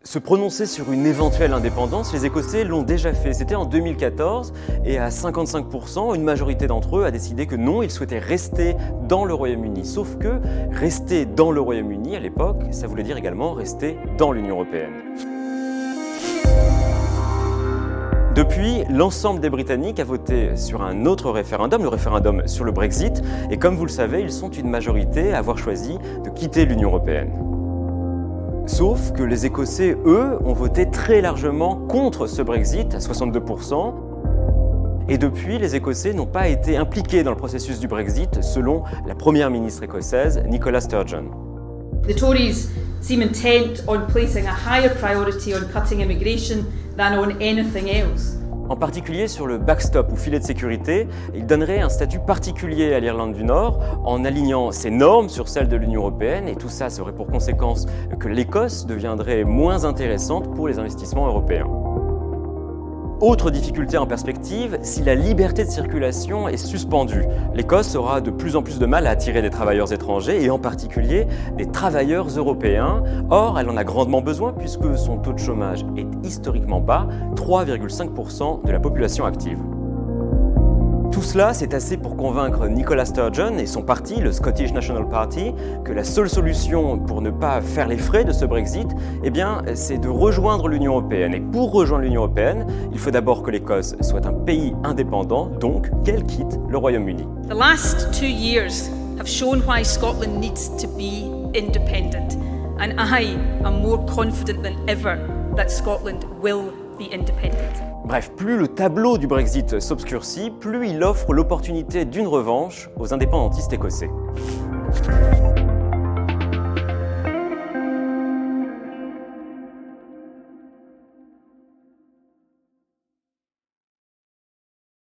Se prononcer sur une éventuelle indépendance, les Écossais l'ont déjà fait. C'était en 2014 et à 55%, une majorité d'entre eux a décidé que non, ils souhaitaient rester dans le Royaume-Uni. Sauf que rester dans le Royaume-Uni à l'époque, ça voulait dire également rester dans l'Union européenne. Depuis, l'ensemble des Britanniques a voté sur un autre référendum, le référendum sur le Brexit, et comme vous le savez, ils sont une majorité à avoir choisi de quitter l'Union européenne. Sauf que les Écossais, eux, ont voté très largement contre ce Brexit, à 62%. Et depuis, les Écossais n'ont pas été impliqués dans le processus du Brexit, selon la première ministre écossaise, Nicola Sturgeon. The Tories seem intent on placing a higher priority on cutting immigration than on anything else. En particulier sur le backstop ou filet de sécurité, il donnerait un statut particulier à l'Irlande du Nord en alignant ses normes sur celles de l'Union européenne, et tout ça aurait pour conséquence que l'Écosse deviendrait moins intéressante pour les investissements européens. Autre difficulté en perspective, si la liberté de circulation est suspendue, l'Écosse aura de plus en plus de mal à attirer des travailleurs étrangers et en particulier des travailleurs européens. Or, elle en a grandement besoin puisque son taux de chômage est historiquement bas, 3,5% de la population active. Tout cela, c'est assez pour convaincre Nicola Sturgeon et son parti, le Scottish National Party, que la seule solution pour ne pas faire les frais de ce Brexit, c'est de rejoindre l'Union européenne. Et pour rejoindre l'Union européenne, il faut d'abord que l'Écosse soit un pays indépendant, donc qu'elle quitte le Royaume-Uni. The last 2 years have shown why Scotland needs to be independent, and I am more confident than ever that Scotland will be independent. Bref, plus le tableau du Brexit s'obscurcit, plus il offre l'opportunité d'une revanche aux indépendantistes écossais.